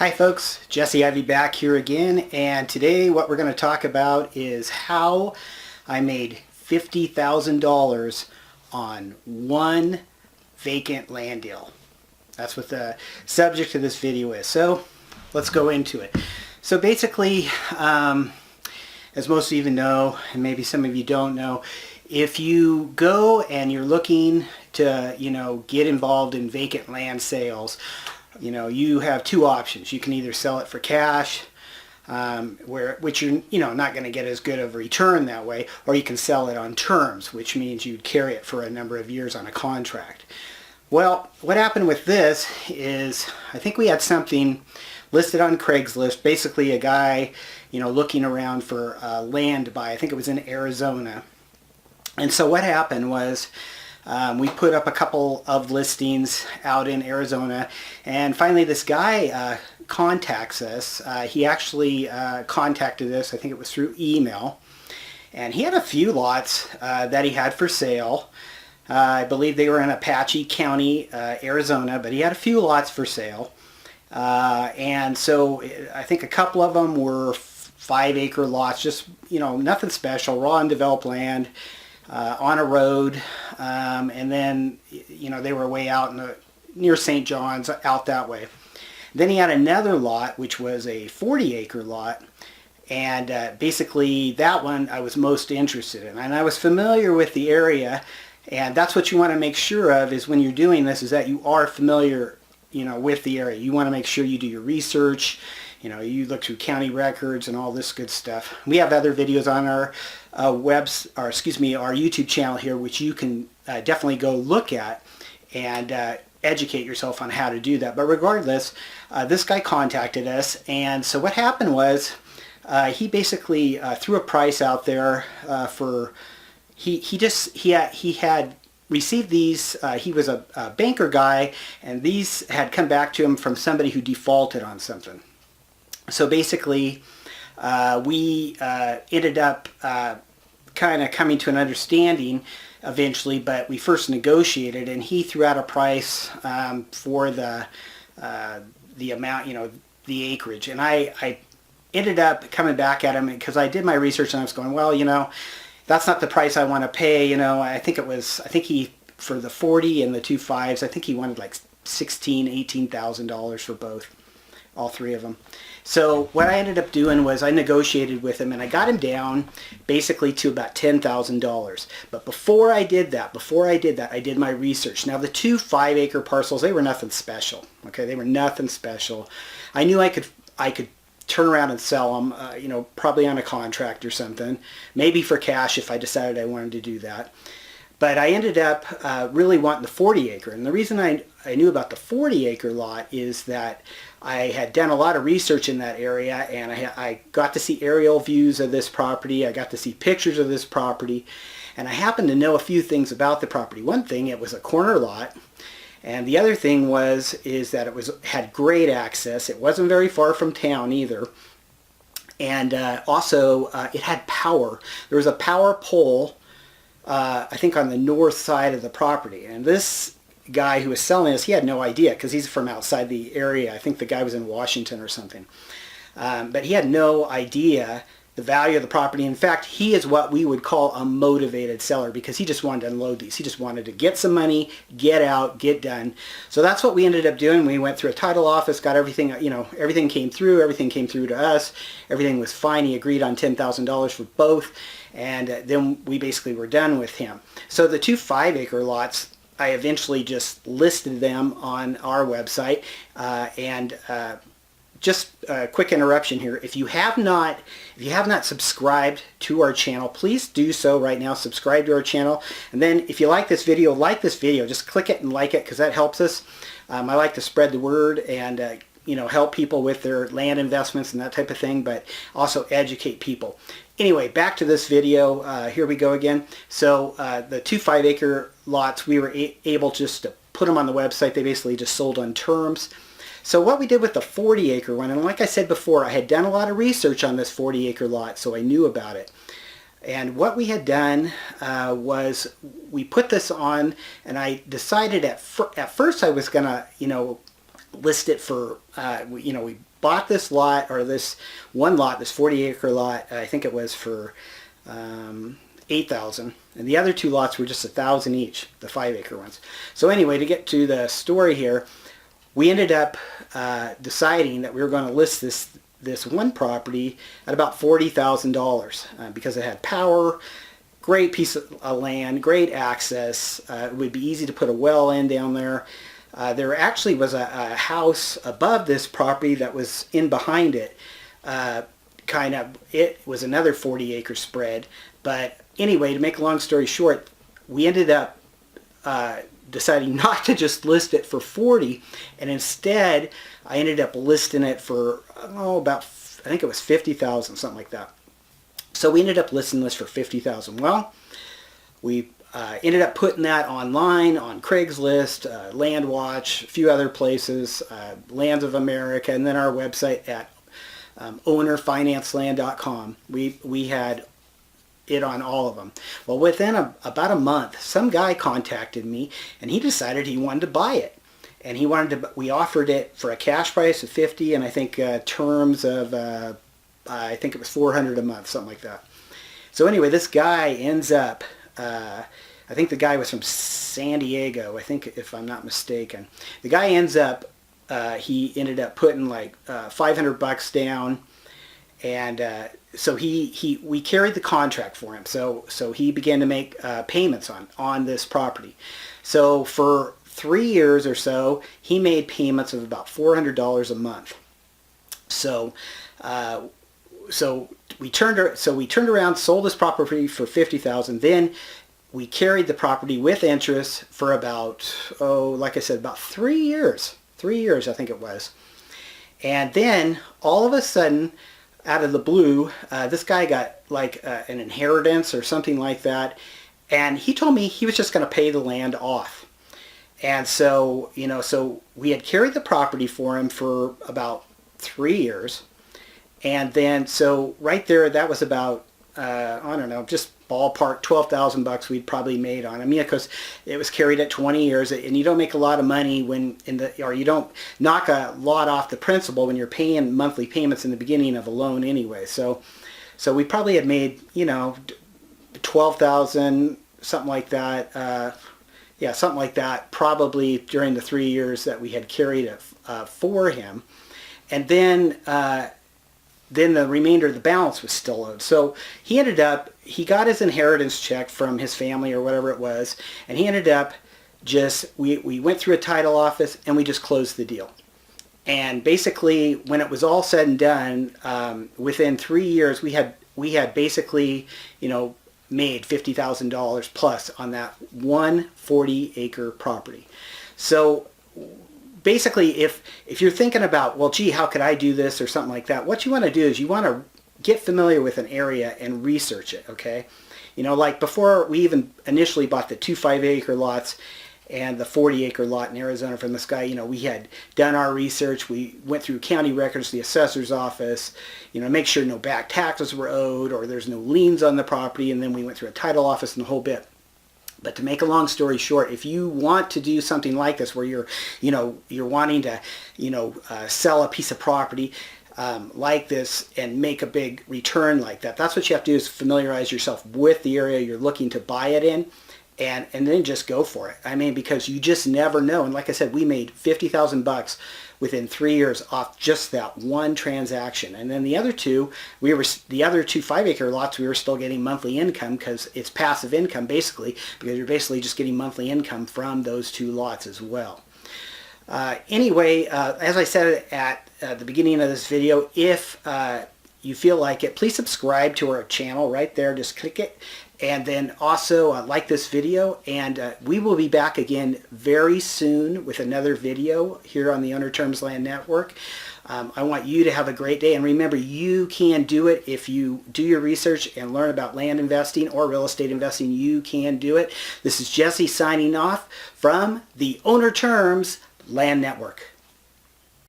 Hi folks, Jesse Ivy back here again, and today what we're going to talk about is how I made $50,000 on one vacant land deal. That's what the subject of this video is. So let's go into it. So basically, as most of you know, and maybe some of you don't know, if you go and you're looking to, get involved in vacant land sales, you have two options. You can either sell it for cash, which you're not going to get as good of a return that way, or you can sell it on terms, which means you'd carry it for a number of years on a contract. Well, what happened with this is I think we had something listed on Craigslist, basically a guy, looking around for land to buy. I think it was in Arizona. And so what happened was we put up a couple of listings out in Arizona, and finally this guy contacts us. He actually contacted us, I think it was through email, and he had a few lots that he had for sale. I believe they were in Apache County, Arizona, but he had a few lots for sale. And so I think a couple of them were 5-acre lots, just, nothing special, raw undeveloped land. On a road, and then they were way out near St. John's, out that way. Then he had another lot which was a 40-acre lot, and basically that one I was most interested in, and I was familiar with the area. And that's what you want to make sure of, is when you're doing this, is that you are familiar with the area. You want to make sure you do your research. You look through county records and all this good stuff. We have other videos on our our YouTube channel here, which you can definitely go look at and educate yourself on how to do that. But regardless, this guy contacted us, and so what happened was he basically threw a price out there for he had received these. He was a banker guy, and these had come back to him from somebody who defaulted on something. So basically, we ended up kind of coming to an understanding eventually, but we first negotiated, and he threw out a price for the amount, the acreage. And I ended up coming back at him because I did my research, and I was going, well, that's not the price I want to pay. I think he, for the 40 and the 2 5s, I think he wanted like $18,000 for both, all three of them. So what I ended up doing was I negotiated with him, and I got him down basically to about $10,000. But before I did that, I did my research. Now the 2 5-acre parcels, they were nothing special. Okay, they were nothing special. I knew I could turn around and sell them, probably on a contract or something, maybe for cash if I decided I wanted to do that. But I ended up really wanting the 40-acre. And the reason I knew about the 40-acre lot is that I had done a lot of research in that area, and I got to see aerial views of this property. I got to see pictures of this property, and I happened to know a few things about the property. One thing, it was a corner lot, and the other thing is that it had great access. It wasn't very far from town either, and also it had power. There was a power pole, I think, on the north side of the property, and this guy who was selling us, he had no idea because he's from outside the area. I think the guy was in Washington or something. But he had no idea the value of the property. In fact, he is what we would call a motivated seller, because he just wanted to unload these. He just wanted to get some money, get out, get done. So that's what we ended up doing. We went through a title office, got everything, everything came through to us. Everything was fine. He agreed on $10,000 for both. And then we basically were done with him. So the 2 5-acre lots, I eventually just listed them on our website, and just a quick interruption here. If you have not subscribed to our channel, please do so right now. Subscribe to our channel, and then if you like this video, just click it and like it, because that helps us. I like to spread the word and help people with their land investments and that type of thing, but also educate people. Anyway, back to this video. Here we go again. So the 2 5-acre lots, we were able just to put them on the website. They basically just sold on terms. So what we did with the 40-acre one, and like I said before, I had done a lot of research on this 40-acre lot, so I knew about it. And what we had done was we put this on, and I decided at first I was going to, list it for, we bought this lot, or this one lot, this 40-acre lot, I think it was for $8,000, and the other two lots were just $1,000 each, the 5-acre ones. So anyway, to get to the story here, we ended up deciding that we were going to list this one property at about $40,000 because it had power, great piece of land, great access. It would be easy to put a well in down there. There actually was a house above this property that was in behind it. It was another 40-acre spread. But anyway, to make a long story short, we ended up deciding not to just list it for 40, and instead I ended up listing it for about, I think it was 50,000, something like that. So we ended up listing this for 50,000. Well, we ended up putting that online on Craigslist, LandWatch, a few other places, Lands of America, and then our website at ownerfinanceland.com. We had it on all of them. Well, within about a month, some guy contacted me, and he decided he wanted to buy it. And we offered it for a cash price of 50, and I think terms of, I think it was 400 a month, something like that. So anyway, this guy ends up, I think the guy was from San Diego, I think, if I'm not mistaken. The guy ends up, he ended up putting like $500 down, and so we carried the contract for him. So he began to make payments on this property. So for 3 years or so, he made payments of about $400 a month. So we turned around, sold this property for $50,000. Then we carried the property with interest for about, like I said, about 3 years. 3 years, I think it was. And then all of a sudden, out of the blue, this guy got like an inheritance or something like that, and he told me he was just going to pay the land off. And so, so we had carried the property for him for about 3 years, and then so right there, that was about I don't know, just ballpark $12,000 we'd probably made on him. Because it was carried at 20 years, and you don't make a lot of money or you don't knock a lot off the principal when you're paying monthly payments in the beginning of a loan anyway. So we probably had made, $12,000, something like that. Yeah, something like that, probably during the 3 years that we had carried it for him. And then the remainder of the balance was still owed. So he got his inheritance check from his family or whatever it was, and he ended up we went through a title office and we just closed the deal. And basically, when it was all said and done, within 3 years, we had basically, made $50,000 plus on that one 40-acre property. So basically, if you're thinking about, well, gee, how could I do this or something like that, what you want to do is you want to get familiar with an area and research it, okay? Like before we even initially bought the 2 5-acre lots and the 40-acre lot in Arizona from this guy, we had done our research. We went through county records, the assessor's office, make sure no back taxes were owed or there's no liens on the property, and then we went through a title office and the whole bit. But to make a long story short, if you want to do something like this where you're wanting to, sell a piece of property like this and make a big return like that, that's what you have to do, is familiarize yourself with the area you're looking to buy it in, and then just go for it. Because you just never know. And like I said, we made $50,000 within 3 years off just that one transaction. And then the other two 5-acre lots, we were still getting monthly income because it's passive income basically, because you're basically just getting monthly income from those two lots as well. Anyway, as I said at the beginning of this video, if you feel like it, please subscribe to our channel right there. Just click it. And then also like this video, and we will be back again very soon with another video here on the Owner Terms Land Network. I want you to have a great day, and remember, you can do it. If you do your research and learn about land investing or real estate investing, you can do it. This is Jesse signing off from the Owner Terms Land Network.